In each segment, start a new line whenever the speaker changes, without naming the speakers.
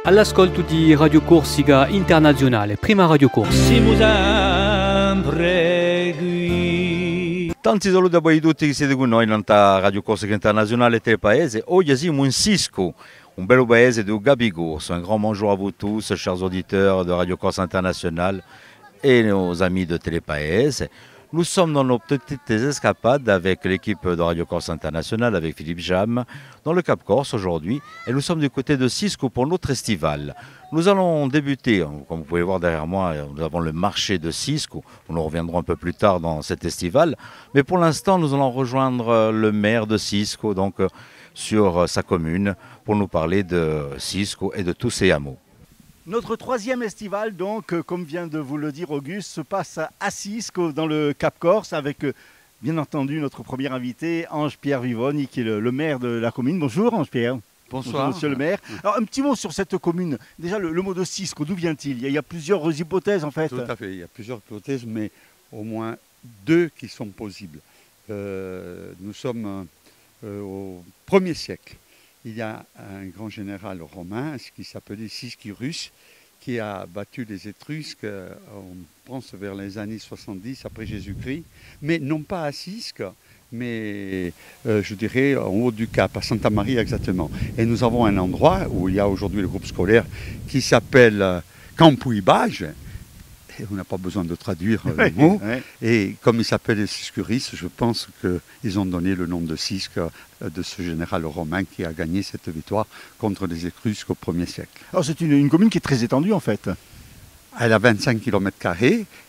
All'ascolto di Radio Corsica Internazionale, prima Radio Corsica.
Tanti saluti a voi tutti che siete con noi in Radio Corsica Internazionale Telepaese. Oggi siamo in Cisco, un bel paese de Gabigos. Un grand bonjour à vous tous, chers auditeurs de Radio Corsica Internationale et nos amis de Télépaese. Nous sommes dans nos petites escapades avec l'équipe de Radio Corsica Internationale, avec Philippe Jam, dans le Cap Corse aujourd'hui. Et nous sommes du côté de Cisco pour notre estival. Nous allons débuter, comme vous pouvez voir derrière moi, nous avons le marché de Cisco. Nous reviendrons un peu plus tard dans cet estival. Mais pour l'instant, nous allons rejoindre le maire de Cisco, donc sur sa commune, pour nous parler de Cisco et de tous ses hameaux.
Notre troisième estival, donc, comme vient de vous le dire Auguste, se passe à Cisco, dans le Cap Corse, avec bien entendu notre premier invité, Ange-Pierre Vivoni, qui est le maire de la commune. Bonjour Ange-Pierre.
Bonsoir.
Bonjour, monsieur le maire. Alors un petit mot sur cette commune. Déjà le mot de Cisco, d'où vient-il? Il y a plusieurs hypothèses en fait.
Tout à fait, il y a plusieurs hypothèses, mais au moins deux qui sont possibles. Nous sommes au 1er siècle. Il y a un grand général romain, ce qui s'appelait Ciscirus, qui a battu les Étrusques, on pense vers les années 70 après Jésus-Christ, mais non pas à Cisque, mais je dirais en haut du Cap, à Santa Maria exactement. Et nous avons un endroit où il y a aujourd'hui le groupe scolaire qui s'appelle Campuibage. On n'a pas besoin de traduire le mot.
Ouais.
Et comme il s'appelle Ciscuris, je pense qu'ils ont donné le nom de Cisque de ce général romain qui a gagné cette victoire contre les Étrusques au 1er siècle.
Alors c'est une commune qui est très étendue en fait.
Elle a 25 km,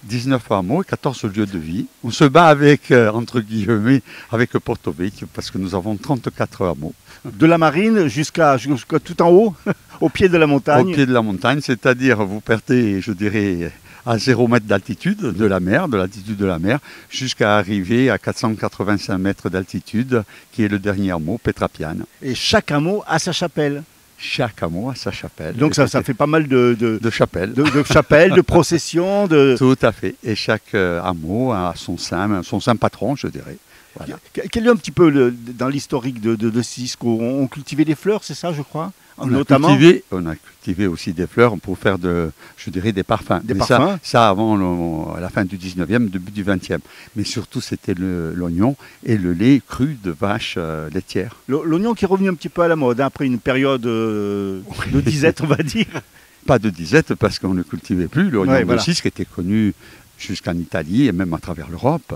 19 hameaux et 14 lieux de vie. On se bat avec, entre guillemets, avec Porto Vecchio parce que nous avons 34 hameaux.
De la marine jusqu'à tout en haut, au pied de la montagne.
Au pied de la montagne, c'est-à-dire vous partez, je dirais, à 0 mètre d'altitude de la mer, de l'altitude de la mer, jusqu'à arriver à 485 mètres d'altitude, qui est le dernier hameau, Petrapiane.
Et chaque hameau a sa chapelle.
Chaque hameau a sa chapelle.
Donc ça fait pas mal de
chapelles.
De chapelles, de processions.
Tout à fait. Et chaque hameau a son saint patron, je dirais. Voilà.
Quel est un petit peu dans l'historique de Cisco? On cultivait des fleurs, c'est ça, je crois?
On a cultivé aussi des fleurs pour faire je dirais des parfums.
Des parfums.
Ça avant à la fin du 19e, début du 20e. Mais surtout, c'était l'oignon et le lait cru de vache laitière.
L'oignon qui est revenu un petit peu à la mode, hein, après une période de disette, on va dire. Pas
de disette, parce qu'on ne cultivait plus. L'oignon
voilà.
de Cisque était connu jusqu'en Italie et même à travers l'Europe.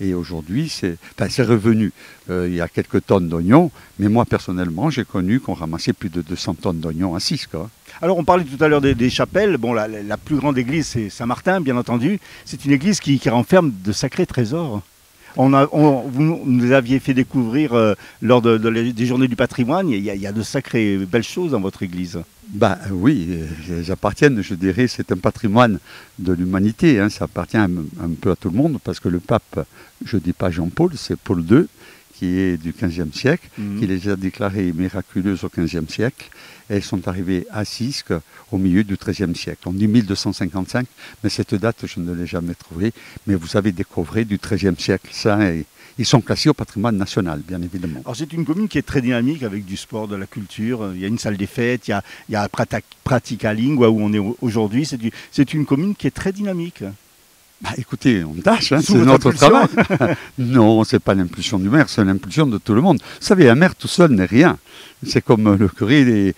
Et aujourd'hui, c'est revenu. Il y a quelques tonnes d'oignons, mais moi, personnellement, j'ai connu qu'on ramassait plus de 200 tonnes d'oignons à Cisque.
Alors, on parlait tout à l'heure des chapelles. Bon, la plus grande église, c'est Saint-Martin, bien entendu. C'est une église qui renferme de sacrés trésors. Vous nous aviez fait découvrir lors des journées du patrimoine, il y a de sacrées belles choses dans votre église.
Ben oui, elles appartiennent, je dirais, c'est un patrimoine de l'humanité, hein, ça appartient un peu à tout le monde, parce que le pape, je ne dis pas Jean-Paul, c'est Paul II, qui est du XVe siècle, qui les a déclarées miraculeuses au XVe siècle, et elles sont arrivées à Cisque au milieu du XIIIe siècle. On dit 1255, mais cette date, je ne l'ai jamais trouvée, mais vous avez des coffrets du XIIIe siècle, ça, et ils sont classés au patrimoine national, bien évidemment.
Alors c'est une commune qui est très dynamique avec du sport, de la culture. Il y a une salle des fêtes, il y a Pratica Lingua où on est aujourd'hui. C'est une commune qui est très dynamique.
Bah, écoutez, on tâche, hein, c'est notre travail. Non, ce n'est pas l'impulsion du maire, c'est l'impulsion de tout le monde. Vous savez, un maire tout seul n'est rien. C'est comme le curé,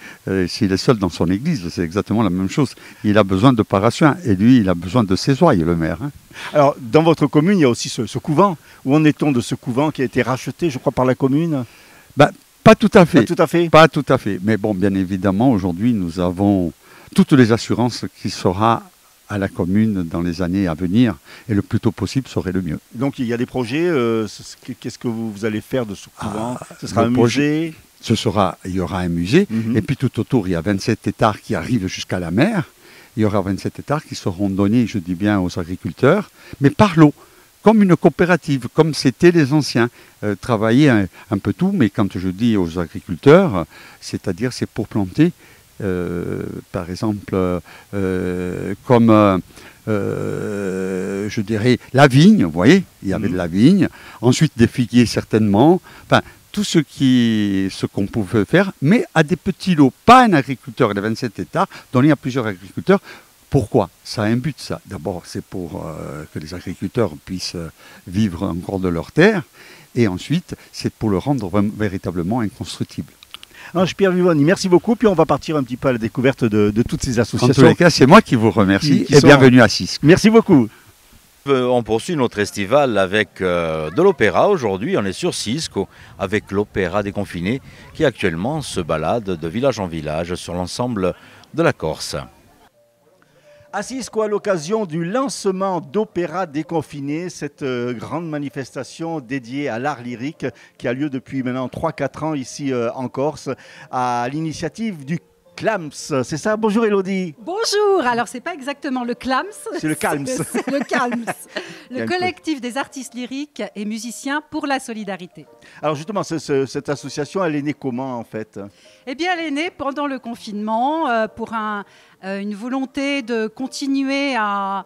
s'il est seul dans son église, c'est exactement la même chose. Il a besoin de paroissiens, et lui, il a besoin de ses ouailles, le maire. Hein.
Alors, dans votre commune, il y a aussi ce couvent. Où en est-on de ce couvent qui a été racheté, je crois, par la commune?
Bah, pas tout à fait.
Pas tout à fait.
Pas tout à fait. Mais bon, bien évidemment, aujourd'hui, nous avons toutes les assurances qui sera à la commune dans les années à venir, et le plus tôt possible serait le mieux.
Donc il y a des projets, qu'est-ce que vous allez faire de ce couvent? Ce sera un musée?
Il y aura un musée, et puis tout autour, il y a 27 hectares qui arrivent jusqu'à la mer. Il y aura 27 hectares qui seront donnés, je dis bien, aux agriculteurs, mais par l'eau, comme une coopérative, comme c'était les anciens. Travailler un peu tout, mais quand je dis aux agriculteurs, c'est-à-dire c'est pour planter, par exemple, comme je dirais la vigne, vous voyez, il y avait de la vigne, ensuite des figuiers certainement, enfin, tout ce qu'on pouvait faire, mais à des petits lots, pas un agriculteur de 27 hectares, donné à plusieurs agriculteurs. Pourquoi? Ça a un but, ça. D'abord, c'est pour que les agriculteurs puissent vivre encore de leur terre, et ensuite, c'est pour le rendre véritablement inconstructible.
Ange-Pierre Vivoni, merci beaucoup. Puis on va partir un petit peu à la découverte de toutes ces associations.
En tous les cas, c'est moi qui vous remercie et bienvenue à Cisco.
Merci beaucoup.
On poursuit notre festival avec de l'opéra. Aujourd'hui, on est sur Cisco avec l'Opéra Déconfiné qui actuellement se balade de village en village sur l'ensemble de la Corse.
À Cisco, à l'occasion du lancement d'Opéra Déconfiné, cette grande manifestation dédiée à l'art lyrique qui a lieu depuis maintenant 3-4 ans ici en Corse, à l'initiative du CLAMS, c'est ça? Bonjour Elodie.
Bonjour, alors c'est pas exactement le CLAMS.
C'est le CALMS.
C'est le CALMS, le collectif des artistes lyriques et musiciens pour la solidarité.
Alors justement, cette association, elle est née comment en fait?
Eh bien, elle est née pendant le confinement pour une volonté de continuer à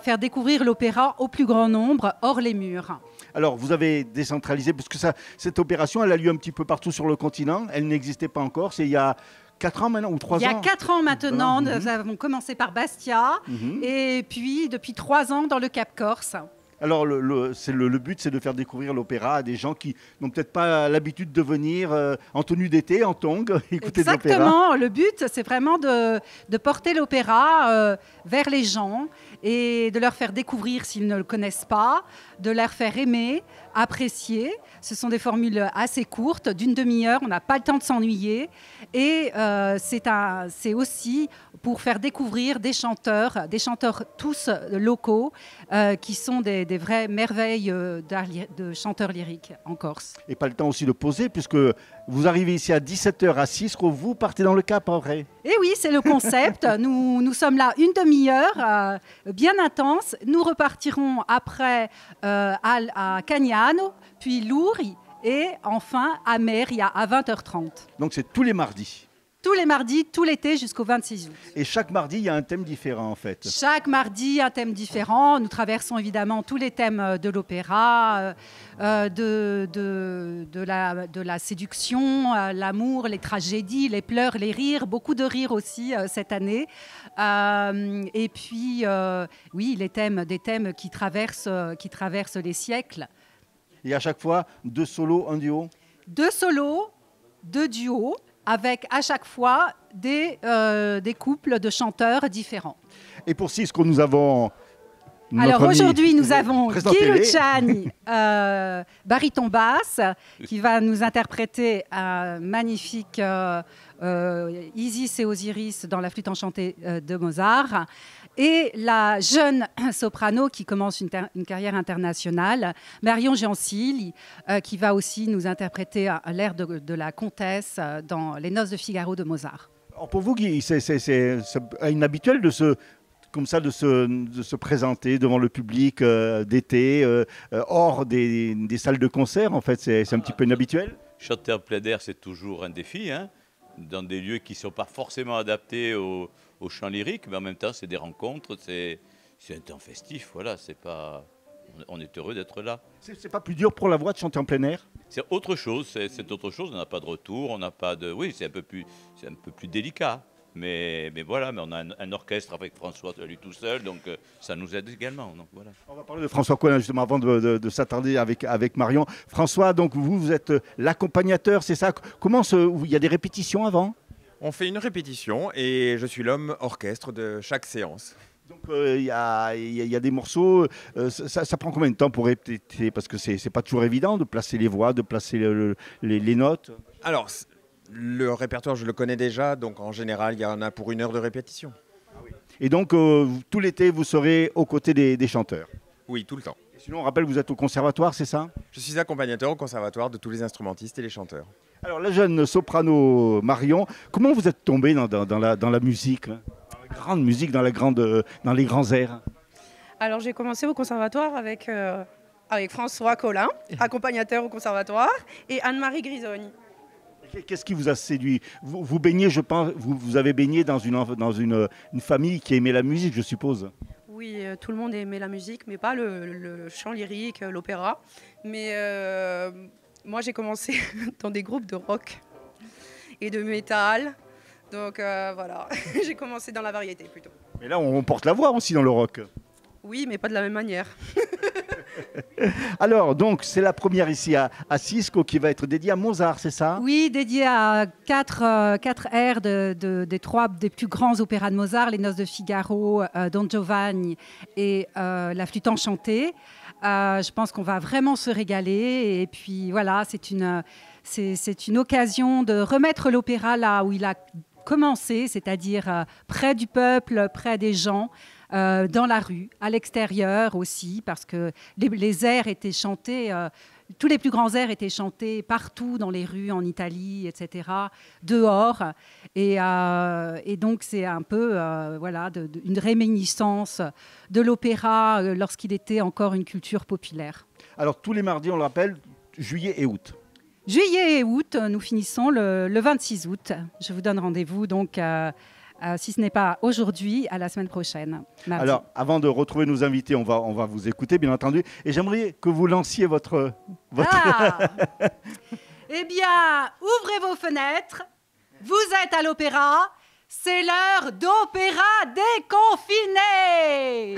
faire découvrir l'opéra au plus grand nombre, hors les murs.
Alors, vous avez décentralisé, parce que cette opération, elle a lieu un petit peu partout sur le continent. Elle n'existait pas encore. C'est il y a 4 ans maintenant ou 3 ans? Il y
a 4 ans maintenant. Nous avons commencé par Bastia. Et puis, depuis 3 ans, dans le Cap Corse.
Alors, le but, c'est de faire découvrir l'opéra à des gens qui n'ont peut-être pas l'habitude de venir en tenue d'été, en tongs, écouter de l'opéra.
Exactement. Le but, c'est vraiment de porter l'opéra vers les gens et de leur faire découvrir s'ils ne le connaissent pas, de leur faire aimer, apprécier. Ce sont des formules assez courtes, d'une demi-heure, on n'a pas le temps de s'ennuyer. Et c'est aussi pour faire découvrir des chanteurs tous locaux, qui sont des vraies merveilles de chanteurs lyriques en Corse.
Et pas le temps aussi de poser, puisque vous arrivez ici à 17h à Cisco, vous partez dans le Cap en vrai.
Et oui, c'est le concept. Nous sommes là une demi-heure, bien intense. Nous repartirons après à Cagnano, puis Lourdes, et enfin à Meria à 20h30.
Donc c'est tous les mardis?
Tous les mardis, tout l'été jusqu'au 26 août.
Et chaque mardi, il y a un thème différent en fait?
Chaque mardi, un thème différent. Nous traversons évidemment tous les thèmes de l'opéra, de la séduction, l'amour, les tragédies, les pleurs, les rires. Beaucoup de rires aussi cette année. Et puis, oui, des thèmes qui traversent les siècles.
Et à chaque fois, 2 solos, 1 duo?
2 solos, 2 duos, avec à chaque fois des couples de chanteurs différents.
Et pour Cisco, nous avons...
Alors aujourd'hui, nous avons Guy Luciani, baryton basse, qui va nous interpréter un magnifique Isis et Osiris dans la flûte enchantée de Mozart. Et la jeune soprano qui commence une carrière internationale, Marion Giancilli, qui va aussi nous interpréter l'air de la comtesse dans Les Noces de Figaro de Mozart.
Alors pour vous, Guy, c'est inhabituel de se présenter devant le public d'été, hors des salles de concert, en fait, c'est un petit peu inhabituel?
Chanter en plein air, c'est toujours un défi, hein, dans des lieux qui ne sont pas forcément adaptés au chant lyrique, mais en même temps, c'est des rencontres, c'est un temps festif, voilà, c'est pas... On est heureux d'être là.
C'est pas plus dur pour la voix de chanter en plein air?
C'est autre chose, c'est autre chose, on n'a pas de retour, on n'a pas de... Oui, c'est un peu plus délicat. Mais voilà, mais on a un orchestre avec François lui tout seul, donc ça nous aide également. Donc voilà.
On va parler de François Collin justement avant de s'attarder avec Marion. François, donc vous êtes l'accompagnateur, c'est ça? Comment il y a des répétitions avant?
On fait une répétition et je suis l'homme orchestre de chaque séance.
Donc il y a des morceaux, ça prend combien de temps pour répéter? Parce que c'est pas toujours évident de placer les voix, de placer les notes.
Alors, le répertoire, je le connais déjà, donc en général, il y en a pour 1 heure de répétition.
Ah oui. Et donc, tout l'été, vous serez aux côtés des chanteurs?
Oui, tout le temps.
Et sinon, on rappelle, vous êtes au conservatoire, c'est ça?
Je suis accompagnateur au conservatoire de tous les instrumentistes et les chanteurs.
Alors, la jeune soprano Marion, comment vous êtes tombée dans la musique, hein, dans la grande musique, dans les grands airs?
Alors, j'ai commencé au conservatoire avec François Collin, accompagnateur au conservatoire, et Anne-Marie Grisoni.
Qu'est-ce qui vous a séduit? Vous baignez, je pense, vous avez baigné dans une famille qui aimait la musique, je suppose.
Oui, tout le monde aimait la musique, mais pas le chant lyrique, l'opéra. Mais Moi, j'ai commencé dans des groupes de rock et de métal. Donc voilà, j'ai commencé dans la variété plutôt.
Mais là, on porte la voix aussi dans le rock.
Oui, mais pas de la même manière.
Alors, donc, c'est la première ici à Cisco qui va être dédiée à Mozart, c'est ça?
Oui, dédié à quatre airs des trois des plus grands opéras de Mozart, Les Noces de Figaro, Don Giovanni et La Flûte enchantée. Je pense qu'on va vraiment se régaler. Et puis voilà, c'est une occasion de remettre l'opéra là où il a commencé, c'est-à-dire près du peuple, près des gens. Dans la rue, à l'extérieur aussi, parce que les airs étaient chantés, tous les plus grands airs étaient chantés partout dans les rues, en Italie, etc., dehors. Et donc, c'est un peu voilà, une réminiscence de l'opéra lorsqu'il était encore une culture populaire.
Alors, tous les mardis, on le rappelle, juillet et août.
Juillet et août, nous finissons le 26 août. Je vous donne rendez-vous donc si ce n'est pas aujourd'hui, à la semaine prochaine. Mardi.
Alors, avant de retrouver nos invités, on va vous écouter, bien entendu. Et j'aimerais que vous lanciez votre...
Ah eh bien, ouvrez vos fenêtres. Vous êtes à l'opéra. C'est l'heure d'opéra déconfiné.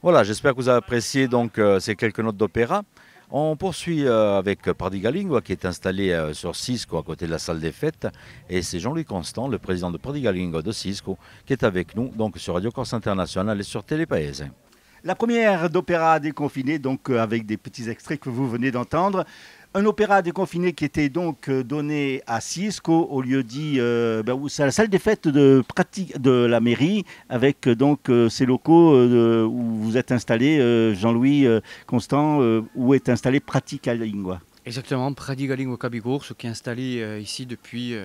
Voilà, j'espère que vous avez apprécié donc, ces quelques notes d'opéra. On poursuit avec Pardigalingua qui est installé sur Cisco à côté de la salle des fêtes. Et c'est Jean-Louis Constant, le président de Pardigalingua de Cisco, qui est avec nous donc, sur Radio Corse International et sur Télépaese.
La première d'opéra déconfiné, donc avec des petits extraits que vous venez d'entendre. Un opéra déconfiné qui était donc donné à Cisco au lieu dit, c'est la salle des fêtes de la mairie avec donc ces locaux où vous êtes installé, Jean-Louis Constant, où est installé Pardigalingua.
Exactement, Pardigalingua Cabicourse qui est installé ici depuis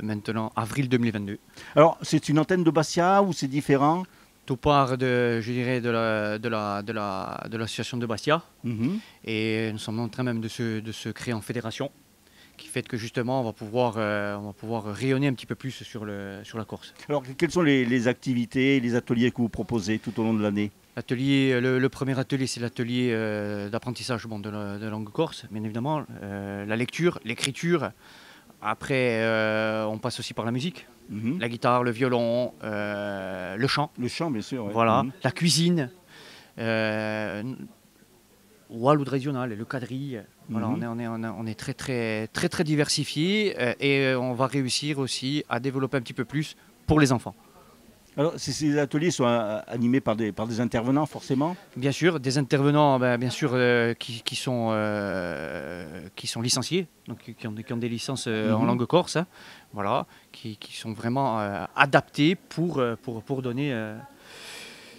maintenant avril 2022.
Alors c'est une antenne de Bastia ou c'est différent?
Tout part de, je dirais, de l'association de Bastia. Et nous sommes en train même de se créer en fédération, qui fait que justement on va pouvoir rayonner un petit peu plus sur la Corse.
Alors quelles sont les activités, les ateliers que vous proposez tout au long de l'année?
Le premier atelier, c'est l'atelier d'apprentissage de la langue corse, bien évidemment, la lecture, l'écriture. Après, on passe aussi par la musique. La guitare, le violon, le chant.
Le chant, bien sûr. Ouais.
Voilà, la cuisine, l'oud régional, le quadrille. Voilà, on est très diversifié et on va réussir aussi à développer un petit peu plus pour les enfants.
Alors, ces ateliers sont animés par des intervenants, forcément? Bien sûr,
des intervenants qui sont licenciés, donc qui ont des licences en langue corse, hein, voilà, qui sont vraiment adaptés pour donner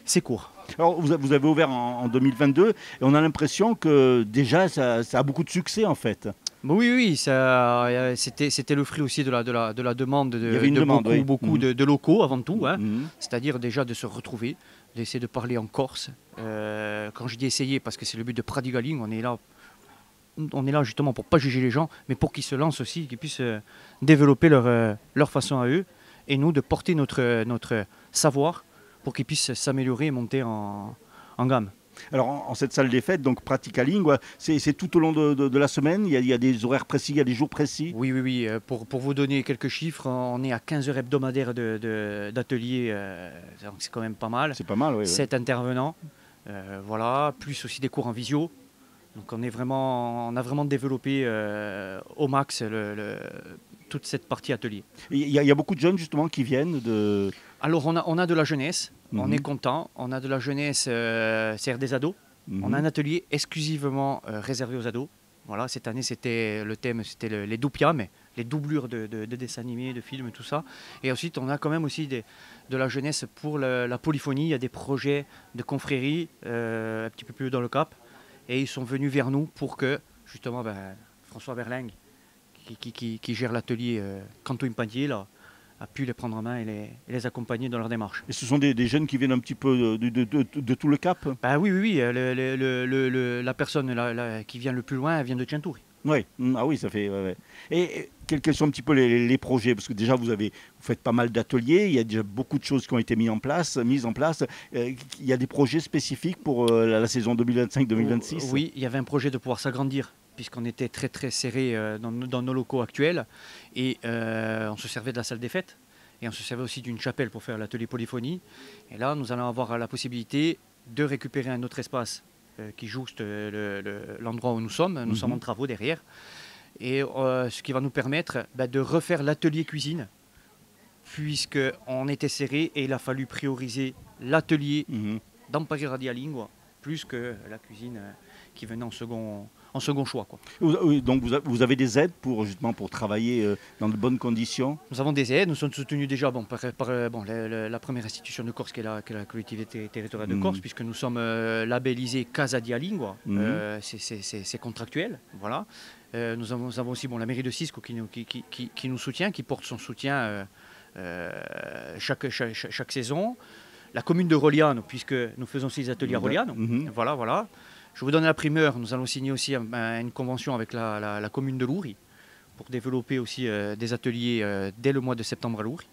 ces cours.
Alors, vous avez ouvert en 2022 et on a l'impression que déjà, ça a beaucoup de succès en fait.
Bon, oui, c'était le fruit aussi de la demande
Il y avait une demande,
beaucoup de locaux avant tout. Hein.
Mhm.
C'est-à-dire déjà de se retrouver, d'essayer de parler en corse. Quand je dis essayer, parce que c'est le but de Praticaling, on est là justement pour pas juger les gens, mais pour qu'ils se lancent aussi, qu'ils puissent développer leur façon à eux, et nous de porter notre savoir pour qu'ils puissent s'améliorer et monter en gamme.
Alors en cette salle des fêtes, donc Praticaling, c'est tout au long de la semaine, il y a des horaires précis, il y a des jours précis.
Oui. Pour vous donner quelques chiffres, on est à 15 heures hebdomadaires d'ateliers, donc c'est quand même pas mal.
C'est pas mal, oui.
7 intervenants, voilà, plus aussi des cours en visio. Donc on a vraiment développé au max toute cette partie atelier.
Il y a beaucoup de jeunes justement qui viennent de...
Alors on a de la jeunesse, on est content, on a de la jeunesse, c'est-à-dire des ados. On a un atelier exclusivement réservé aux ados. Voilà, cette année le thème c'était les doupia, mais les doublures de dessins animés, de films, tout ça. Et ensuite on a quand même aussi de la jeunesse pour la polyphonie. Il y a des projets de confrérie un petit peu plus haut dans le Cap. Et ils sont venus vers nous pour que, justement, François Berlingue, qui gère l'atelier Canto Impantier, là, a pu les prendre en main et les accompagner dans leur démarche.
Et ce sont des jeunes qui viennent un petit peu de tout le Cap?
Oui. La personne qui vient le plus loin, elle vient de Tientouri.
Oui, ah oui, ça fait... Ouais. Et quels sont un petit peu les projets? Parce que déjà, vous faites pas mal d'ateliers, il y a déjà beaucoup de choses qui ont été mises en place. Il y a des projets spécifiques pour la saison 2025-2026?
Oui, il y avait un projet de pouvoir s'agrandir, puisqu'on était très très serré dans nos locaux actuels. Et on se servait de la salle des fêtes. Et on se servait aussi d'une chapelle pour faire l'atelier polyphonie. Et là, nous allons avoir la possibilité de récupérer un autre espace qui jouxte l'endroit où nous sommes. Nous sommes en travaux derrière. Et ce qui va nous permettre de refaire l'atelier cuisine, puisqu'on était serré et il a fallu prioriser l'atelier dans Paris Radialingua, plus que la cuisine qui venait en second choix, quoi.
Donc vous avez des aides pour travailler dans de bonnes conditions?
Nous avons des aides, nous sommes soutenus déjà par la première institution de Corse qui est la collectivité territoriale de Corse, puisque nous sommes labellisés Casa di Alingua, c'est contractuel, voilà. Nous avons aussi la mairie de Cisco qui nous soutient, qui porte son soutien chaque saison. La commune de Roliano, puisque nous faisons aussi des ateliers à Roliano, voilà. Je vous donne la primeur, nous allons signer aussi une convention avec la commune de Louri pour développer aussi des ateliers dès le mois de septembre à Louri.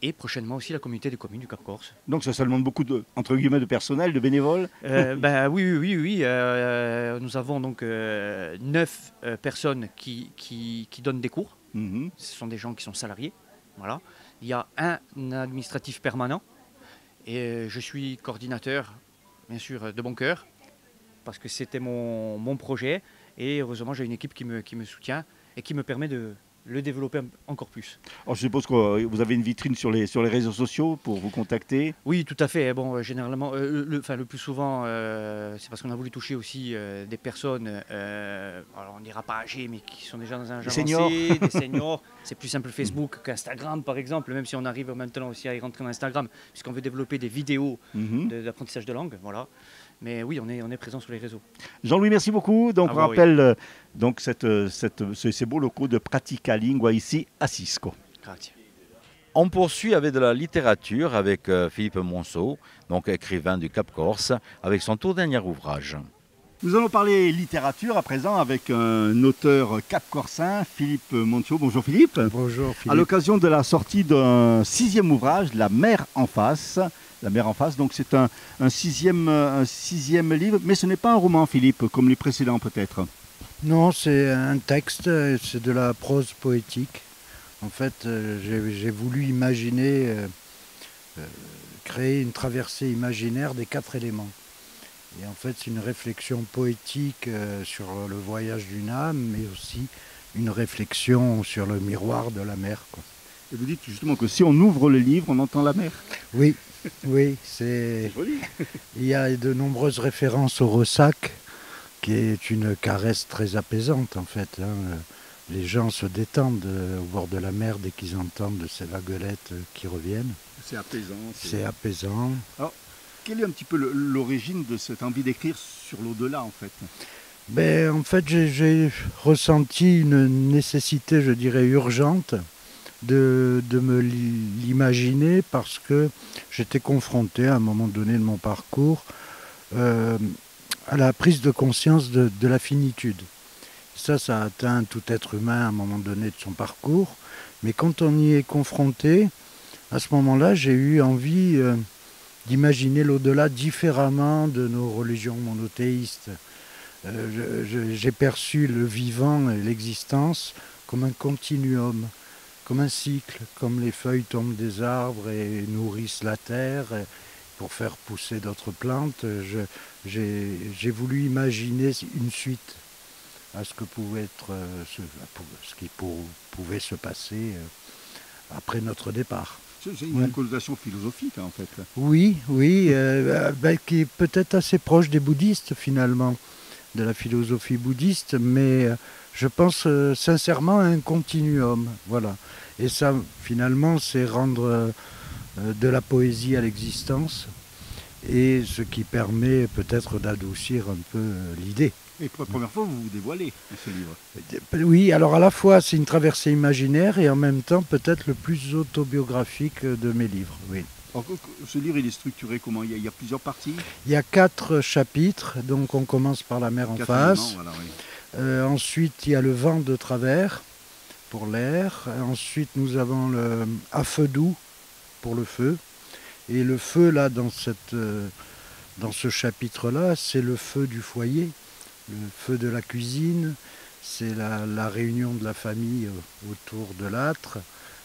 Et prochainement aussi la communauté des communes du Cap Corse.
Donc ça demande beaucoup entre guillemets, de personnel, de bénévoles?
Oui. Nous avons donc 9 personnes qui donnent des cours. Ce sont des gens qui sont salariés. Voilà. Il y a un administratif permanent. Et je suis coordinateur, bien sûr, de bon cœur, parce que c'était mon projet. Et heureusement, j'ai une équipe qui me soutient et qui me permet de le développer encore plus.
Alors, je suppose que vous avez une vitrine sur les réseaux sociaux pour vous contacter?
Oui, tout à fait. Bon, généralement, le plus souvent, c'est parce qu'on a voulu toucher aussi des personnes, alors on ne dira pas âgées, mais qui sont déjà dans un âge avancé, des seniors. C'est plus simple Facebook qu'Instagram, par exemple, même si on arrive maintenant aussi à y rentrer dans Instagram, puisqu'on veut développer des vidéos d'apprentissage de langue. Voilà. Mais oui, on est présent sur les réseaux.
Jean-Louis, merci beaucoup. Donc, on rappelle ces beaux locaux de Praticalingua ici à Cisco.
Grazie.
On poursuit avec de la littérature avec Philippe Monceau, donc écrivain du Cap Corse, avec son tout dernier ouvrage.
Nous allons parler littérature à présent avec un auteur cap-corsain, Philippe Monceau. Bonjour Philippe.
Bonjour Philippe.
À l'occasion de la sortie d'un 6e ouvrage, La mer en face. La mer en face, donc c'est un sixième livre, mais ce n'est pas un roman, Philippe, comme les précédents peut-être.
Non, c'est un texte, c'est de la prose poétique. En fait, j'ai voulu imaginer, créer une traversée imaginaire des 4 éléments. Et en fait, c'est une réflexion poétique sur le voyage d'une âme, mais aussi une réflexion sur le miroir de la mer, quoi.
Et vous dites justement que si on ouvre le livre, on entend la mer.
Oui, c'est joli. Il y a de nombreuses références au ressac, qui est une caresse très apaisante en fait. Les gens se détendent au bord de la mer dès qu'ils entendent ces vaguelettes qui reviennent.
C'est apaisant.
C'est apaisant.
Alors, Quelle est un petit peu l'origine de cette envie d'écrire sur l'au-delà, en fait?
En fait, j'ai ressenti une nécessité, je dirais, urgente de me l'imaginer parce que j'étais confronté à un moment donné de mon parcours à la prise de conscience de la finitude. Ça atteint tout être humain à un moment donné de son parcours, mais quand on y est confronté, à ce moment-là, j'ai eu envie d'imaginer l'au-delà différemment de nos religions monothéistes. J'ai perçu le vivant et l'existence comme un continuum, comme un cycle, comme les feuilles tombent des arbres et nourrissent la terre pour faire pousser d'autres plantes. J'ai voulu imaginer une suite à ce que pouvait être, ce qui pouvait se passer après notre départ.
C'est une connotation philosophique, en fait.
Oui, qui est peut-être assez proche des bouddhistes, finalement, de la philosophie bouddhiste, mais je pense sincèrement à un continuum, voilà. Et ça, finalement, c'est rendre de la poésie à l'existence, et ce qui permet peut-être d'adoucir un peu l'idée.
Et pour la première fois, vous vous dévoilez dans ce livre.
Oui, alors à la fois c'est une traversée imaginaire et en même temps peut-être le plus autobiographique de mes livres. Oui.
Alors, ce livre, il est structuré comment? Il y a plusieurs parties?
Il y a 4 chapitres, donc on commence par la mer en face. Voilà, oui. Ensuite, il y a le vent de travers pour l'air. Ensuite, nous avons le à feu doux pour le feu. Et le feu, là, dans ce chapitre-là, c'est le feu du foyer. Le feu de la cuisine, c'est la réunion de la famille autour de l'âtre.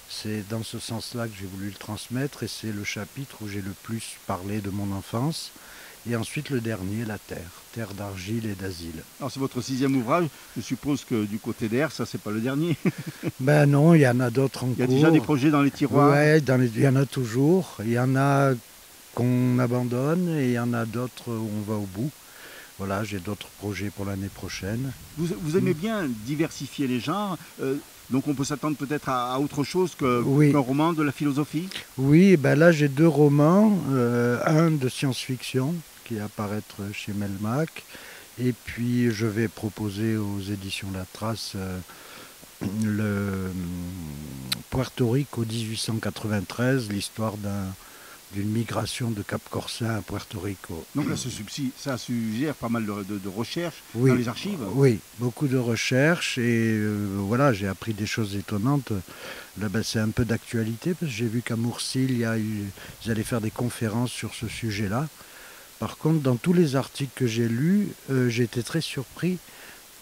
C'est dans ce sens-là que j'ai voulu le transmettre et c'est le chapitre où j'ai le plus parlé de mon enfance. Et ensuite le dernier, la terre d'argile et d'asile.
Alors c'est votre 6e ouvrage, je suppose que du côté d'air, ça c'est pas le dernier.
Ben non, il y en a d'autres en cours.
Il y a déjà des projets dans les tiroirs?
Oui, il y en a toujours. Il y en a qu'on abandonne et il y en a d'autres où on va au bout. Voilà, j'ai d'autres projets pour l'année prochaine.
Vous aimez bien diversifier les genres, donc on peut s'attendre peut-être à autre chose qu'un roman de la philosophie? Oui,
ben là j'ai 2 romans, un de science-fiction qui va apparaître chez Melmac, et puis je vais proposer aux éditions La Trace le Puerto Rico 1893, l'histoire d'une migration de Cap Corsin à Puerto Rico.
Donc là, ça suggère pas mal de recherches dans les archives?
Oui, beaucoup de recherches et voilà, j'ai appris des choses étonnantes. Là, c'est un peu d'actualité parce que j'ai vu qu'à Mourcil, ils allaient faire des conférences sur ce sujet-là. Par contre, dans tous les articles que j'ai lus, j'ai été très surpris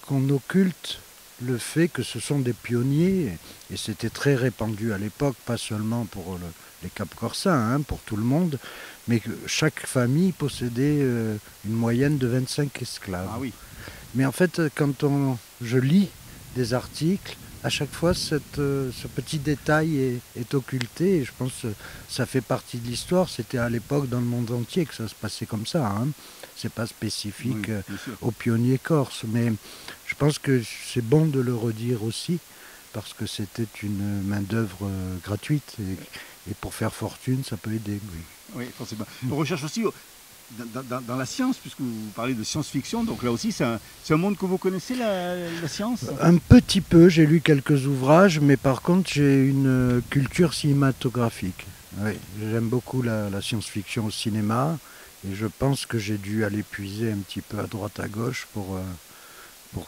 qu'on occulte le fait que ce sont des pionniers, et c'était très répandu à l'époque, pas seulement pour les Cap Corsins, pour tout le monde, mais que chaque famille possédait une moyenne de 25 esclaves.
Ah oui.
Mais en fait, quand je lis des articles, à chaque fois ce petit détail est occulté, et je pense que ça fait partie de l'histoire. C'était à l'époque dans le monde entier que ça se passait comme ça. C'est pas spécifique aux pionniers corses, mais je pense que c'est bon de le redire aussi, parce que c'était une main-d'œuvre gratuite, et pour faire fortune, ça peut aider.
Oui, forcément. On recherche aussi dans la science, puisque vous parlez de science-fiction, donc là aussi c'est un monde que vous connaissez, la science?
Un petit peu, j'ai lu quelques ouvrages, mais par contre j'ai une culture cinématographique. Oui, j'aime beaucoup la science-fiction au cinéma, et je pense que j'ai dû aller puiser un petit peu à droite à gauche pour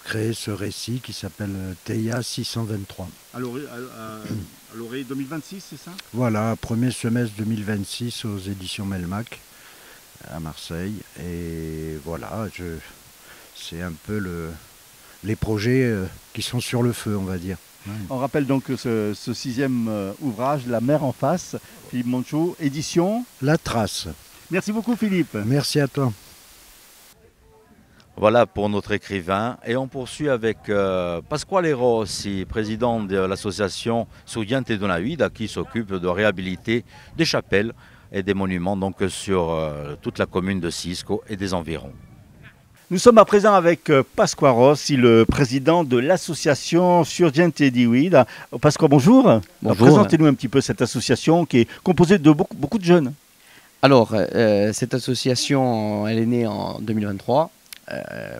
créer ce récit qui s'appelle Theia 623.
À l'orée 2026, c'est ça? Voilà,
premier semestre 2026 aux éditions Melmac à Marseille. Et voilà, c'est un peu les projets qui sont sur le feu, on va dire.
On rappelle donc que ce 6e ouvrage, La mer en face, Philippe Monchot, édition
La Trace.
Merci beaucoup Philippe.
Merci à toi.
Voilà pour notre écrivain. Et on poursuit avec Pasquale Rossi, président de l'association Studianti d'una Vita, qui s'occupe de réhabiliter des chapelles et des monuments donc, sur toute la commune de Sisco et des environs.
Nous sommes à présent avec Pasquale Rossi, le président de l'association Studianti d'una Vita. Pasquale, bonjour.
Bonjour.
Présentez-nous un petit peu cette association qui est composée de beaucoup de jeunes.
Alors, cette association, elle est née en 2023.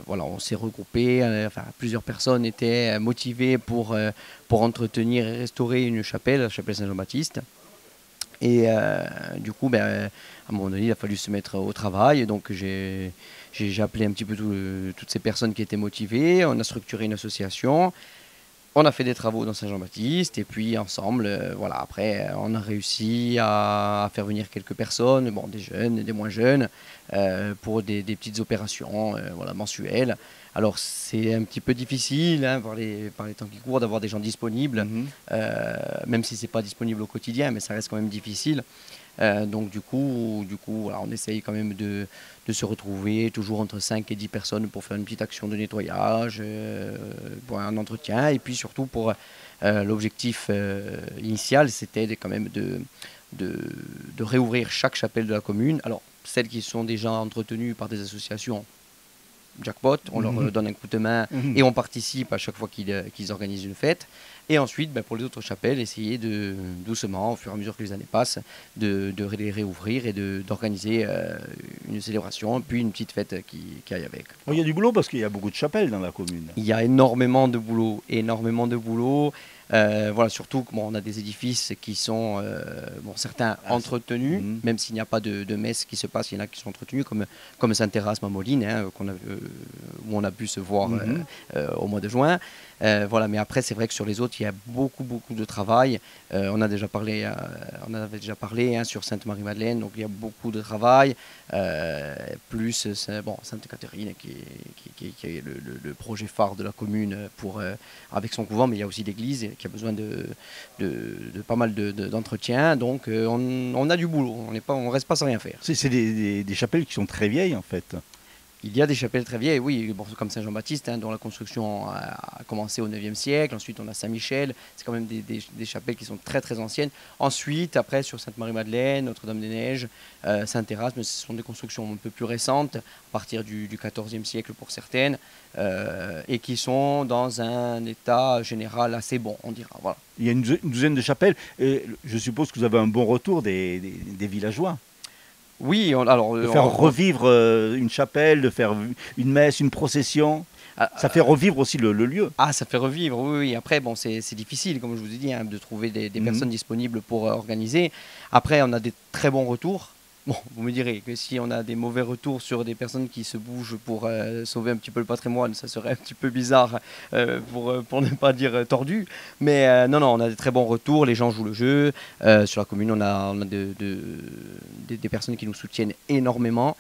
Voilà, on s'est regroupés, enfin, plusieurs personnes étaient motivées pour entretenir et restaurer une chapelle, la chapelle Saint-Jean-Baptiste. Et du coup, à un moment donné, il a fallu se mettre au travail. Donc, j'ai appelé un petit peu toutes ces personnes qui étaient motivées. On a structuré une association. On a fait des travaux dans Saint-Jean-Baptiste. Et puis, ensemble, voilà, après, on a réussi à faire venir quelques personnes, bon, des jeunes et des moins jeunes, pour des petites opérations voilà, mensuelles. Alors, c'est un petit peu difficile, hein, par les temps qui courent, d'avoir des gens disponibles, même si ce n'est pas disponible au quotidien, mais ça reste quand même difficile. Donc, du coup voilà, on essaye quand même de se retrouver toujours entre 5 et 10 personnes pour faire une petite action de nettoyage, pour un entretien. Et puis, surtout, pour l'objectif initial, c'était quand même de réouvrir chaque chapelle de la commune. Alors, celles qui sont déjà entretenues par des associations, jackpot, on leur donne un coup de main et on participe à chaque fois qu'ils organisent une fête. Et ensuite, pour les autres chapelles, essayer de doucement, au fur et à mesure que les années passent, de les réouvrir et d'organiser une célébration, puis une petite fête qui aille avec.
Il y a du boulot parce qu'il y a beaucoup de chapelles dans la commune.
Il y a énormément de boulot, énormément de boulot. Voilà, surtout qu'on a des édifices qui sont, certains entretenus, même s'il n'y a pas de messe qui se passe, il y en a qui sont entretenus, comme Saint-Erasme à Moline, hein, où on a pu se voir au mois de juin. Voilà, mais après, c'est vrai que sur les autres, il y a beaucoup de travail. On avait déjà parlé hein, sur Sainte-Marie-Madeleine, donc il y a beaucoup de travail. Plus Sainte-Catherine, qui est le projet phare de la commune avec son couvent, mais il y a aussi l'église qui a besoin de pas mal d'entretien. Donc on a du boulot, on reste pas sans rien faire.
C'est des chapelles qui sont très vieilles en fait.
Il y a des chapelles très vieilles, oui, comme Saint-Jean-Baptiste, hein, dont la construction a commencé au 9e siècle. Ensuite, on a Saint-Michel. C'est quand même des chapelles qui sont très anciennes. Ensuite, après, sur Sainte-Marie-Madeleine, Notre-Dame-des-Neiges, Saint-Erasme, ce sont des constructions un peu plus récentes, à partir du 14e siècle pour certaines, et qui sont dans un état général assez bon, on dira. Voilà.
Il y a une douzaine de chapelles. Et je suppose que vous avez un bon retour des villageois.
Oui,
de faire revivre une chapelle, de faire une messe, une procession, ça fait revivre aussi le lieu.
Ah, ça fait revivre, oui. Après, c'est difficile, comme je vous ai dit, hein, de trouver des personnes disponibles pour organiser. Après, on a des très bons retours. Bon, vous me direz que si on a des mauvais retours sur des personnes qui se bougent pour sauver un petit peu le patrimoine, ça serait un petit peu bizarre, pour ne pas dire tordu. Mais non, on a des très bons retours, les gens jouent le jeu. Sur la commune, on a des personnes qui nous soutiennent énormément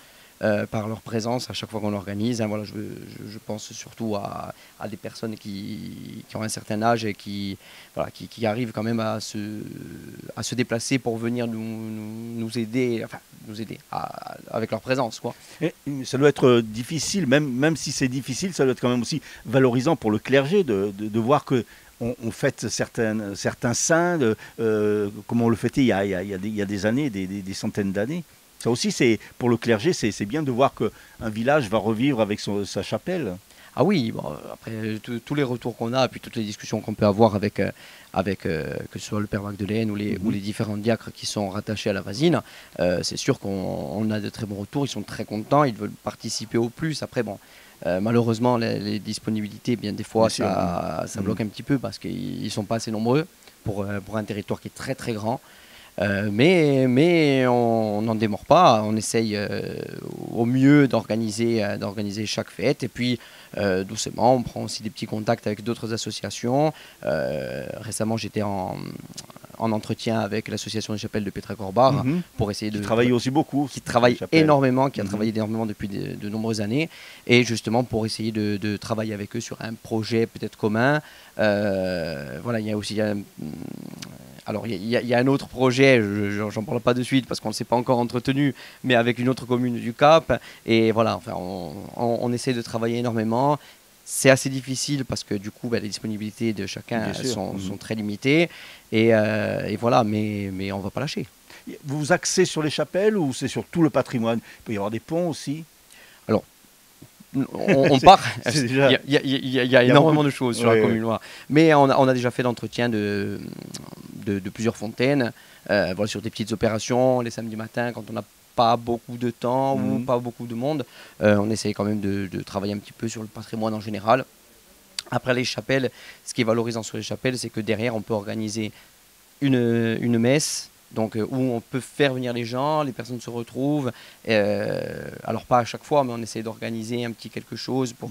par leur présence à chaque fois qu'on organise. Hein, voilà, je pense surtout à des personnes qui ont un certain âge et qui arrivent quand même à se déplacer pour venir nous aider, avec leur présence, quoi.
Et ça doit être difficile, même si c'est difficile, ça doit être quand même aussi valorisant pour le clergé de voir que on fête certains saints, comme on le fêtait il y a des années, des centaines d'années. Ça aussi, pour le clergé, c'est bien de voir qu'un village va revivre avec sa chapelle.
Ah oui, après tous les retours qu'on a, puis toutes les discussions qu'on peut avoir avec que ce soit le père Magdeleine ou les différents diacres qui sont rattachés à la Vasine, c'est sûr qu'on a de très bons retours, ils sont très contents, ils veulent participer au plus. Après, malheureusement, les disponibilités, bien des fois, ça bloque un petit peu parce qu'ils ne sont pas assez nombreux pour un territoire qui est très grand. Mais on n'en démord pas, on essaye au mieux d'organiser chaque fête et puis doucement on prend aussi des petits contacts avec d'autres associations. Récemment j'étais en entretien avec l'association des chapelles de Pétra-Corbar pour essayer de...
Qui travaille aussi beaucoup.
Qui travaille énormément, qui a travaillé énormément depuis de nombreuses années et justement pour essayer de travailler avec eux sur un projet peut-être commun. Voilà, il y a aussi... Alors, il y a un autre projet, j'en parle pas de suite parce qu'on ne s'est pas encore entretenu, mais avec une autre commune du Cap. Et voilà, enfin, on essaie de travailler énormément. C'est assez difficile parce que du coup, les disponibilités de chacun sont très limitées. Et voilà, mais on ne va pas lâcher.
Vous vous axez sur les chapelles ou c'est sur tout le patrimoine? Il peut y avoir des ponts aussi?
Alors, on part. Il y a énormément de choses sur la commune. Mais on a déjà fait l'entretien de plusieurs fontaines, sur des petites opérations, les samedis matins, quand on n'a
pas beaucoup de temps ou pas beaucoup de monde, on essaye quand même de travailler un petit peu sur le patrimoine en général. Après les chapelles, ce qui est valorisant sur les chapelles, c'est que derrière, on peut organiser une messe, donc, où on peut faire venir les gens, les personnes se retrouvent. Alors pas à chaque fois, mais on essaie d'organiser un petit quelque chose pour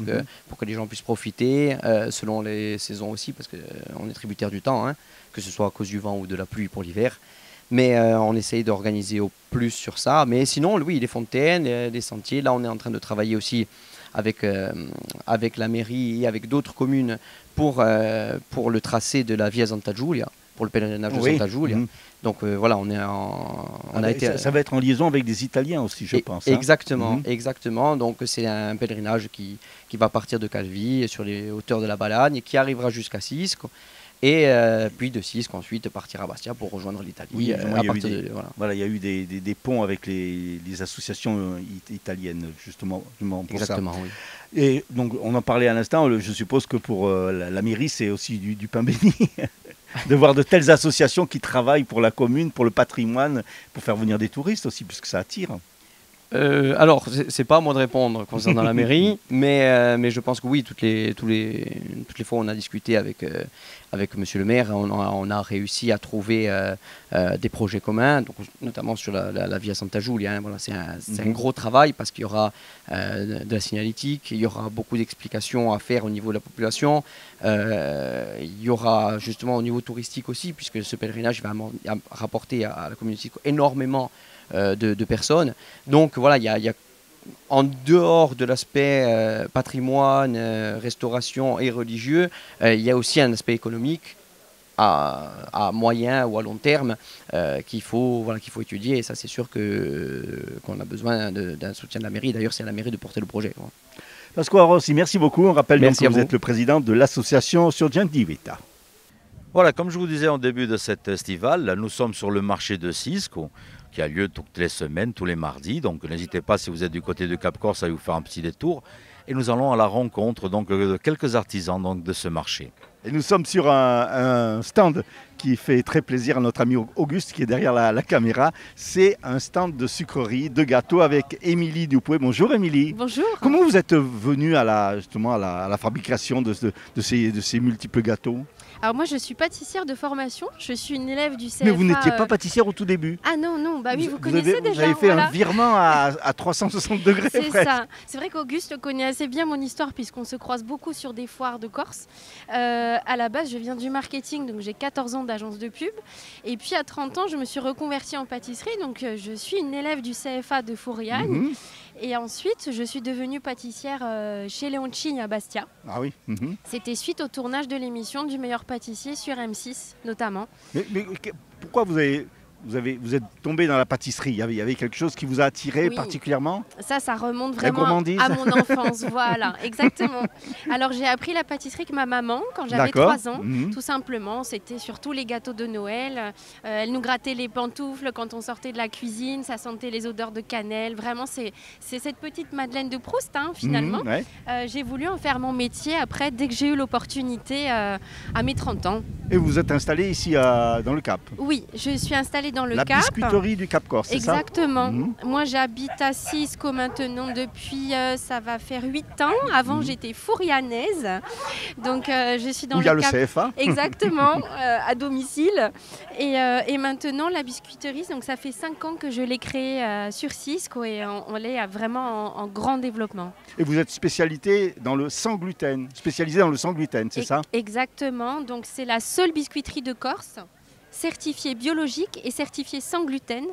que les gens puissent profiter, selon les saisons aussi, parce qu'on est tributaire du temps, hein, que ce soit à cause du vent ou de la pluie pour l'hiver. Mais on essaye d'organiser au plus sur ça. Mais sinon, oui, les fontaines, les sentiers, là on est en train de travailler aussi avec la mairie et avec d'autres communes pour le tracé de la Via Santa Giulia, pour le pèlerinage de Santa Giulia. Donc voilà,
ça va être en liaison avec des Italiens aussi, je pense.
Exactement, exactement. Donc c'est un pèlerinage qui va partir de Calvi sur les hauteurs de la Balagne et qui arrivera jusqu'à Sisco. Et puis de Sisco ensuite partir à Bastia pour rejoindre l'Italie.
Oui, il y a eu des ponts avec les associations italiennes justement pour
exactement,
ça.
Oui.
Et donc on en parlait à l'instant, je suppose que pour la mairie c'est aussi du pain béni de voir de telles associations qui travaillent pour la commune, pour le patrimoine, pour faire venir des touristes aussi, puisque ça attire.
Alors, c'est pas à moi de répondre concernant la mairie, mais je pense que oui, toutes les fois où on a discuté avec Monsieur le maire, on a réussi à trouver des projets communs, donc, notamment sur la Via Santa Giulia. Hein, voilà, c'est un gros travail parce qu'il y aura de la signalétique, il y aura beaucoup d'explications à faire au niveau de la population, il y aura justement au niveau touristique aussi, puisque ce pèlerinage va rapporter à la communauté énormément de personnes. Donc voilà, il y a en dehors de l'aspect patrimoine, restauration et religieux, il y a aussi un aspect économique à moyen ou à long terme qu'il faut étudier. Et ça, c'est sûr qu'on a besoin d'un soutien de la mairie. D'ailleurs, c'est à la mairie de porter le projet.
Pasquale Rossi, merci beaucoup. On rappelle donc que vous êtes le président de l'association Sorgenti di Vita.
Voilà, comme je vous disais en début de cet festival, là, nous sommes sur le marché de Sisco, qui a lieu toutes les semaines, tous les mardis. Donc n'hésitez pas, si vous êtes du côté de Cap-Corse, à vous faire un petit détour. Et nous allons à la rencontre de quelques artisans de ce marché.
Et nous sommes sur un stand qui fait très plaisir à notre ami Auguste qui est derrière la caméra. C'est un stand de sucreries, de gâteaux avec Émilie Dupoué. Bonjour Émilie.
Bonjour.
Comment vous êtes venue à la fabrication de ces multiples gâteaux ?
Alors moi je suis pâtissière de formation, je suis une élève du CFA.
Mais vous n'étiez pas pâtissière au tout début.
Ah non, bah oui, vous connaissez déjà.
Vous avez fait un virement à 360 degrés.
C'est ça. C'est vrai qu'Auguste connaît assez bien mon histoire puisqu'on se croise beaucoup sur des foires de Corse. À la base je viens du marketing, donc j'ai 14 ans d'agence de pub. Et puis à 30 ans je me suis reconvertie en pâtisserie, donc je suis une élève du CFA de Fouriane. Et ensuite, je suis devenue pâtissière chez Leoncini à Bastia.
Ah oui.
C'était suite au tournage de l'émission du meilleur pâtissier sur M6, notamment.
Mais pourquoi vous êtes tombé dans la pâtisserie ? Il y avait quelque chose qui vous a attiré particulièrement ?
Ça remonte vraiment à mon enfance. Voilà, exactement. Alors, j'ai appris la pâtisserie avec ma maman quand j'avais 3 ans. Tout simplement, c'était surtout les gâteaux de Noël. Elle nous grattait les pantoufles quand on sortait de la cuisine. Ça sentait les odeurs de cannelle. Vraiment, c'est cette petite Madeleine de Proust, hein, finalement. J'ai voulu en faire mon métier après, dès que j'ai eu l'opportunité à mes 30 ans.
Et vous êtes installée ici dans le Cap ?
Oui, je suis installée dans le Cap.
La biscuiterie du Cap Corse, c'est ça ?
Exactement. Moi, j'habite à Sisco maintenant depuis, ça va faire 8 ans. Avant, j'étais fourianaise. Donc, je suis dans
le Cap. Le CFA.
Exactement, à domicile. Et maintenant, la biscuiterie, donc ça fait 5 ans que je l'ai créée sur Sisco et on est vraiment en grand développement.
Et vous êtes spécialisée dans le sans gluten, c'est ça ?
Exactement. Donc, c'est la seule biscuiterie de Corse certifiée biologique et certifiée sans gluten.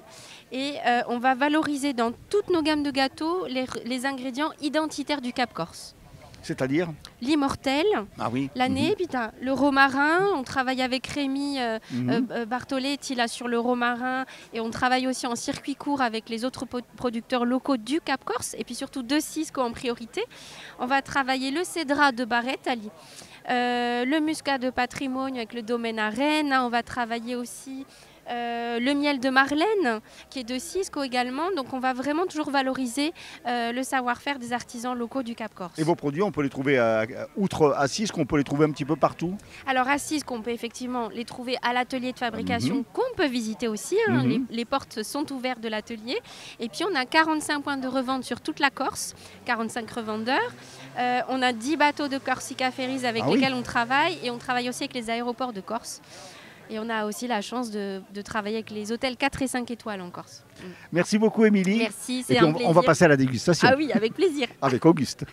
Et on va valoriser dans toutes nos gammes de gâteaux les ingrédients identitaires du Cap Corse.
C'est-à-dire ?
L'immortel, la nébita, le romarin. On travaille avec Rémi Bartoletti là, sur le romarin. Et on travaille aussi en circuit court avec les autres producteurs locaux du Cap Corse. Et puis surtout de Sisco en priorité. On va travailler le cédra de Barrettali. Le muscat de patrimoine avec le domaine à Rennes. On va travailler aussi le miel de Marlène, qui est de Cisco également. Donc on va vraiment toujours valoriser le savoir-faire des artisans locaux du Cap Corse.
Et vos produits, on peut les trouver, outre à Cisco, on peut les trouver un petit peu partout?
Alors à Cisco, on peut effectivement les trouver à l'atelier de fabrication qu'on peut visiter aussi. Les portes sont ouvertes de l'atelier. Et puis on a 45 points de revente sur toute la Corse, 45 revendeurs. On a 10 bateaux de Corsica Ferries avec lesquels on travaille. Et on travaille aussi avec les aéroports de Corse. Et on a aussi la chance de travailler avec les hôtels 4 et 5 étoiles en Corse.
Merci beaucoup, Émilie.
Merci,
c'est un plaisir. On va passer à la dégustation.
Ah oui, avec plaisir.
Avec Auguste.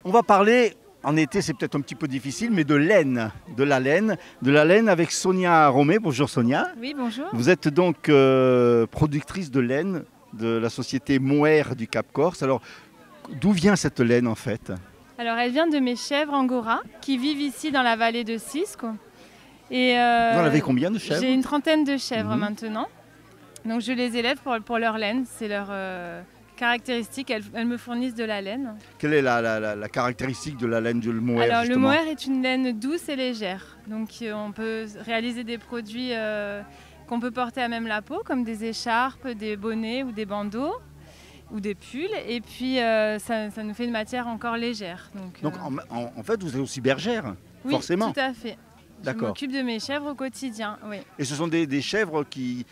On va parler, en été c'est peut-être un petit peu difficile, mais de laine, de la laine avec Sonia Romé. Bonjour Sonia.
Oui, bonjour.
Vous êtes donc productrice de laine de la société Mohair du Cap Corse. Alors, d'où vient cette laine en fait?
Alors, elle vient de mes chèvres Angora qui vivent ici dans la vallée de Cisco. Et,
vous en avez combien de chèvres?
J'ai une trentaine de chèvres maintenant. Donc, je les élève pour leur laine, c'est leur... caractéristiques, elles me fournissent de la laine.
Quelle est la caractéristique de la laine du mohair?
Alors
justement?
le mohair est une laine douce et légère. Donc on peut réaliser des produits qu'on peut porter à même la peau, comme des écharpes, des bonnets ou des bandeaux ou des pulls. Et puis ça nous fait une matière encore légère. Donc
en fait, vous êtes aussi bergère,
oui,
forcément.
Tout à fait. Je m'occupe de mes chèvres au quotidien. Oui.
Et ce sont des chèvres qui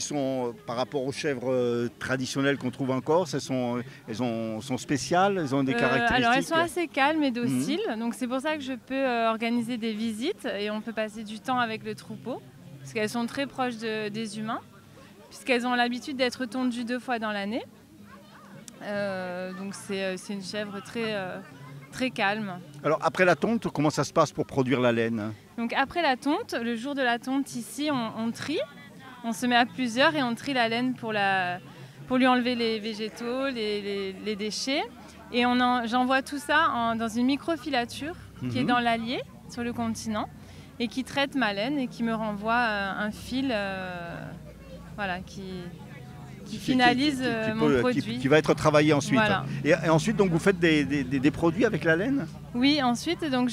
sont, par rapport aux chèvres traditionnelles qu'on trouve en Corse, elles sont spéciales, elles ont des caractéristiques?
Alors elles sont assez calmes et dociles, donc c'est pour ça que je peux organiser des visites et on peut passer du temps avec le troupeau, parce qu'elles sont très proches des humains, puisqu'elles ont l'habitude d'être tondues 2 fois dans l'année. Donc c'est une chèvre très calme.
Alors après la tonte, comment ça se passe pour produire la laine?
Donc après la tonte, le jour de la tonte ici, on trie. On se met à plusieurs et on trie la laine pour lui enlever les végétaux, les déchets. Et j'envoie tout ça dans une microfilature qui est dans l'Allier, sur le continent, et qui traite ma laine et qui me renvoie un fil voilà, qui finalise mon produit.
Qui va être travaillé ensuite.
Voilà.
Et ensuite, donc, vous faites des produits avec la laine?
Oui, ensuite, donc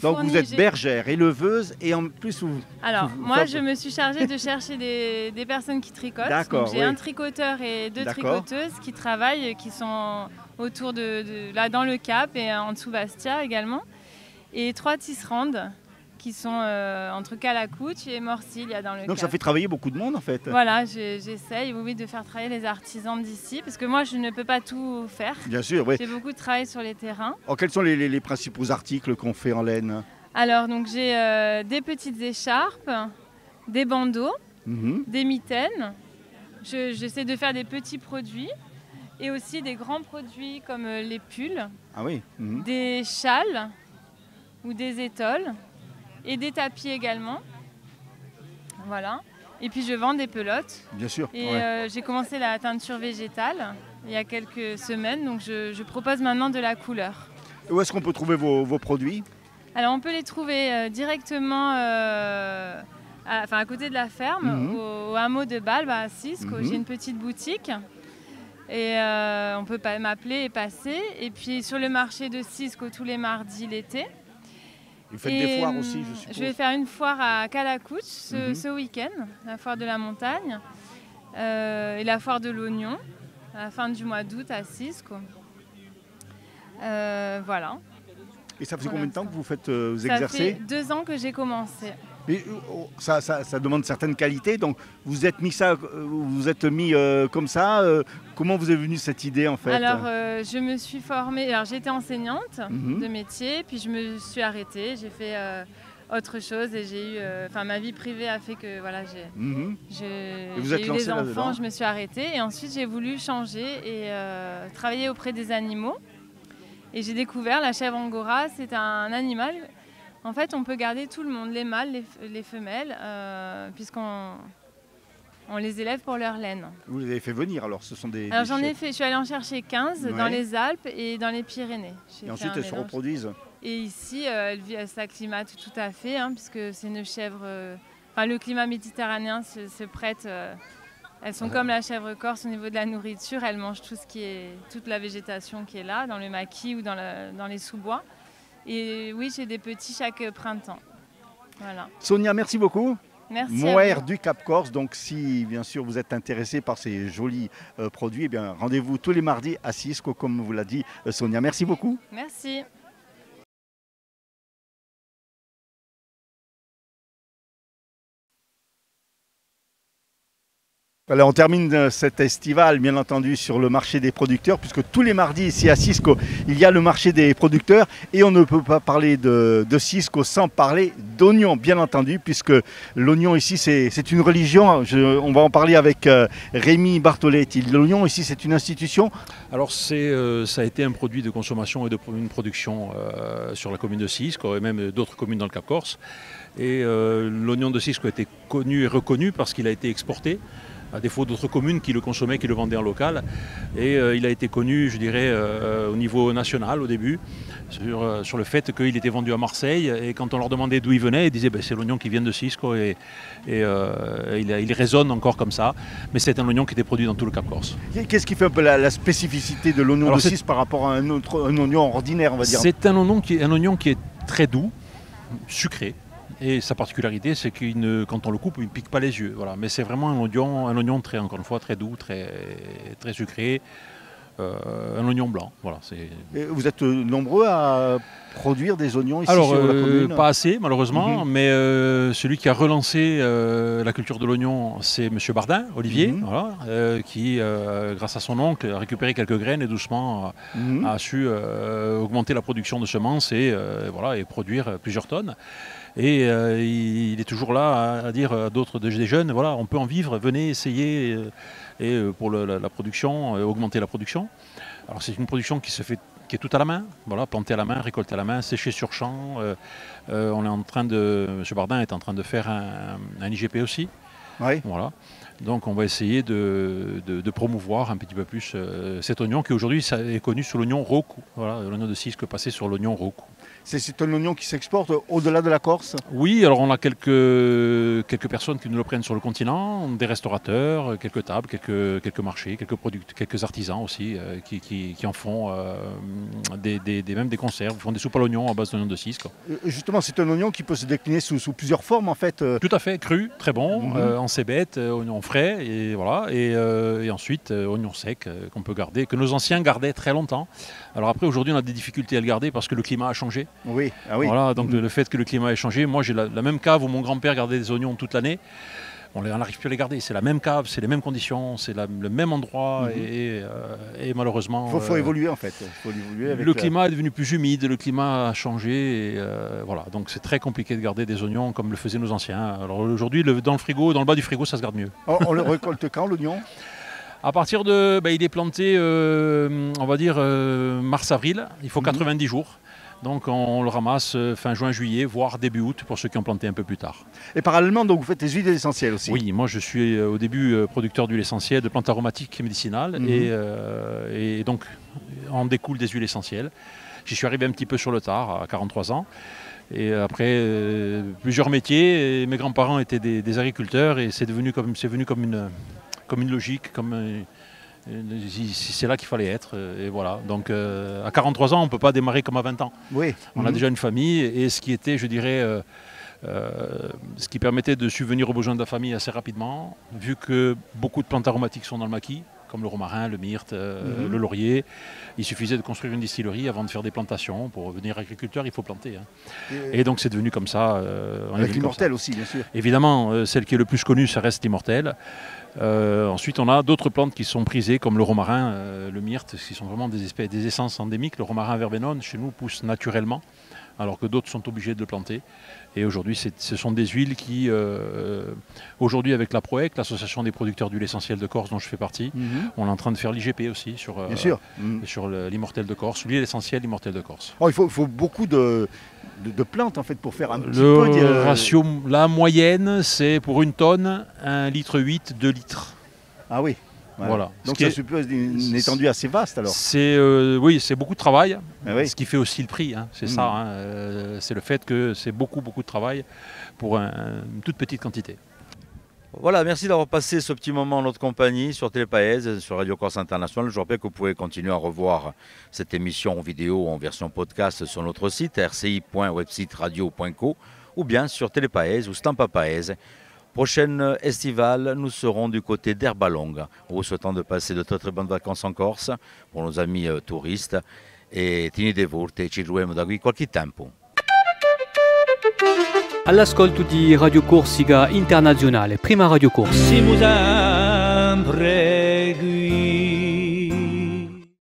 donc vous êtes bergère, éleveuse et en plus vous...
Alors moi je me suis chargée de chercher des personnes qui tricotent.
D'accord.
J'ai un tricoteur et 2 tricoteuses qui travaillent, qui sont autour là dans le Cap et en dessous Bastia également. Et 3 tisserandes qui sont entre Calacucci et Morciglia dans le Cap.
Donc ça fait travailler beaucoup de monde en fait.
Voilà, j'essaye de faire travailler les artisans d'ici parce que moi je ne peux pas tout faire.
Bien sûr, oui.
J'ai beaucoup de travail sur les terrains.
Alors, quels sont les principaux articles qu'on fait en laine?
Alors donc j'ai des petites écharpes, des bandeaux, des mitaines. J'essaie de faire des petits produits et aussi des grands produits comme les pulls, des châles ou des étoles. Et des tapis également. Voilà. Et puis je vends des pelotes.
Bien sûr.
Et j'ai commencé la teinture végétale il y a quelques semaines. Donc je propose maintenant de la couleur.
Et où est-ce qu'on peut trouver vos produits?
Alors on peut les trouver directement à côté de la ferme, au hameau de Balbe à Cisco. J'ai une petite boutique. Et on peut m'appeler et passer. Et puis sur le marché de Cisco tous les mardis l'été.
Vous faites des foires aussi, je suppose?
Je vais faire une foire à Calacucci ce week-end, la foire de la montagne, et la foire de l'oignon, à la fin du mois d'août à Cisco. Voilà.
Et ça fait combien de temps que vous faites vous exercez?
Ça fait 2 ans que j'ai commencé.
Mais ça demande certaines qualités, donc vous êtes mis comme ça. Comment vous est venue cette idée en fait?
Alors je me suis formée, alors j'étais enseignante de métier, puis je me suis arrêtée, j'ai fait autre chose et j'ai eu, ma vie privée a fait que voilà, j'ai eu des enfants, je me suis arrêtée et ensuite j'ai voulu changer et travailler auprès des animaux. Et j'ai découvert la chèvre Angora, c'est un animal. En fait, on peut garder tout le monde, les mâles, les femelles, puisqu'on les élève pour leur laine.
Vous les avez fait venir alors? Ce sont des.
Alors je suis allée en chercher 15 dans les Alpes et dans les Pyrénées.
Et ensuite elles se reproduisent?
Et ici, elle s'acclimate tout à fait, puisque c'est une chèvre. Le climat méditerranéen se prête Elles sont comme la chèvre corse au niveau de la nourriture, elles mangent toute la végétation qui est là, dans le maquis ou dans les sous-bois. Et oui, j'ai des petits chaque printemps. Voilà.
Sonia, merci beaucoup.
Merci.
Mohair du Cap Corse. Donc, si bien sûr vous êtes intéressé par ces jolis produits, eh bien rendez-vous tous les mardis à Cisco, comme vous l'a dit Sonia. Merci beaucoup.
Merci.
Voilà, on termine cet estival, bien entendu, sur le marché des producteurs, puisque tous les mardis, ici à Cisco, il y a le marché des producteurs. Et on ne peut pas parler de Cisco sans parler d'oignon, bien entendu, puisque l'oignon ici, c'est une religion. On va en parler avec Rémi Bartoletti. L'oignon ici, c'est une institution.
Alors, ça a été un produit de consommation et une production sur la commune de Cisco, et même d'autres communes dans le Cap Corse. Et l'oignon de Cisco a été connu et reconnu parce qu'il a été exporté, à défaut d'autres communes qui le consommaient, qui le vendaient en local. Et il a été connu, je dirais, au niveau national au début, sur le fait qu'il était vendu à Marseille. Et quand on leur demandait d'où il venait, ils disaient c'est l'oignon qui vient de Cisco. Et il résonne encore comme ça. Mais c'est un oignon qui était produit dans tout le Cap Corse.
Qu'est-ce qui fait un peu la spécificité de l'oignon de Cisco par rapport à un oignon ordinaire, on va dire?
C'est un oignon qui est très doux, sucré. Et sa particularité, c'est que quand on le coupe, il ne pique pas les yeux. Voilà. Mais c'est vraiment un oignon très, encore une fois, très doux, très sucré. Un oignon blanc. Voilà,
et vous êtes nombreux à produire des oignons ici
sur
la commune?
Pas assez, malheureusement. Mais celui qui a relancé la culture de l'oignon, c'est M. Bardin, Olivier, voilà, qui, grâce à son oncle, a récupéré quelques graines et doucement a su augmenter la production de semences et produire plusieurs tonnes. Et il est toujours là à dire à d'autres des jeunes, voilà, on peut en vivre, venez essayer pour la production, augmenter la production. Alors c'est une production qui est toute à la main, voilà, plantée à la main, récoltée à la main, séchée sur champ. On est en train M. Bardin est en train de faire un IGP aussi.
Oui.
Voilà. Donc on va essayer de promouvoir un petit peu plus cet oignon qui aujourd'hui est connu sous l'oignon Roku. Voilà, l'oignon de Cisco passé sur l'oignon Roku.
C'est un oignon qui s'exporte au-delà de la Corse?
Oui, alors on a quelques personnes qui nous le prennent sur le continent, des restaurateurs, quelques tables, quelques marchés, quelques artisans aussi qui en font même des conserves, font des soupes à l'oignon à base d'oignon de Cisco.
Justement, c'est un oignon qui peut se décliner sous plusieurs formes en fait.
Tout à fait, cru, très bon, en cébette, oignon frais et voilà, et ensuite oignon sec qu'on peut garder, que nos anciens gardaient très longtemps. Alors après, aujourd'hui, on a des difficultés à le garder parce que le climat a changé.
Oui, ah oui.
Voilà, donc le fait que le climat ait changé, moi j'ai la même cave où mon grand-père gardait des oignons toute l'année. On n'arrive plus à les garder, c'est la même cave, c'est les mêmes conditions, c'est le même endroit et malheureusement...
Il faut évoluer en fait.
Le climat est devenu plus humide, le climat a changé et voilà, donc c'est très compliqué de garder des oignons comme le faisaient nos anciens. Alors aujourd'hui, dans le bas du frigo, ça se garde mieux.
On le récolte quand l'oignon?
À partir de... il est planté, on va dire, mars-avril, il faut 90 jours. Donc on le ramasse fin juin, juillet, voire début août pour ceux qui ont planté un peu plus tard.
Et parallèlement, donc, vous faites des huiles essentielles aussi?
Oui, moi je suis au début producteur d'huile essentielle, de plantes aromatiques et médicinales. Et donc en découle des huiles essentielles. J'y suis arrivé un petit peu sur le tard, à 43 ans. Et après plusieurs métiers, et mes grands-parents étaient des agriculteurs et c'est venu comme une logique, c'est là qu'il fallait être, et voilà. Donc à 43 ans, on ne peut pas démarrer comme à 20 ans.
Oui.
On a déjà une famille, et ce qui était, je dirais, ce qui permettait de subvenir aux besoins de la famille assez rapidement, vu que beaucoup de plantes aromatiques sont dans le maquis, comme le romarin, le myrte, le laurier. Il suffisait de construire une distillerie avant de faire des plantations. Pour devenir agriculteur, il faut planter. Et donc c'est devenu comme ça.
Avec l'immortel aussi, bien sûr.
Évidemment, celle qui est le plus connue, ça reste l'immortel. Ensuite, on a d'autres plantes qui sont prisées, comme le romarin, le myrte, qui sont vraiment des essences endémiques. Le romarin verbenone, chez nous, pousse naturellement, alors que d'autres sont obligés de le planter. Et aujourd'hui, ce sont des huiles qui, aujourd'hui avec la PROEC, l'association des producteurs d'huile essentielle de Corse, dont je fais partie, on est en train de faire l'IGP aussi sur l'immortel de Corse, l'huile essentielle immortelle de Corse.
Oh, il faut beaucoup de plantes en fait pour faire un petit
peu. Ratio, la moyenne, c'est pour une tonne, 1,8 litre, 2 litres.
Ah oui.
Voilà.
Donc ça suppose une étendue assez vaste alors.
Oui, c'est beaucoup de travail,
oui.
Ce qui fait aussi le prix, c'est ça. C'est le fait que c'est beaucoup de travail pour une toute petite quantité.
Voilà, merci d'avoir passé ce petit moment en notre compagnie sur Télépaèse, sur Radio Corse International. Je rappelle que vous pouvez continuer à revoir cette émission en vidéo en version podcast sur notre site rci.websiteradio.co ou bien sur Télépaèse ou Stampa Paèse. Prochaine estivale, nous serons du côté d'Herbalonga, en vous souhaitant de passer de très bonnes vacances en Corse pour nos amis touristes. E tenete forte, ci troviamo da qui qualche tempo.
All'ascolto di Radio Corsica Internazionale, prima Radio Corsica.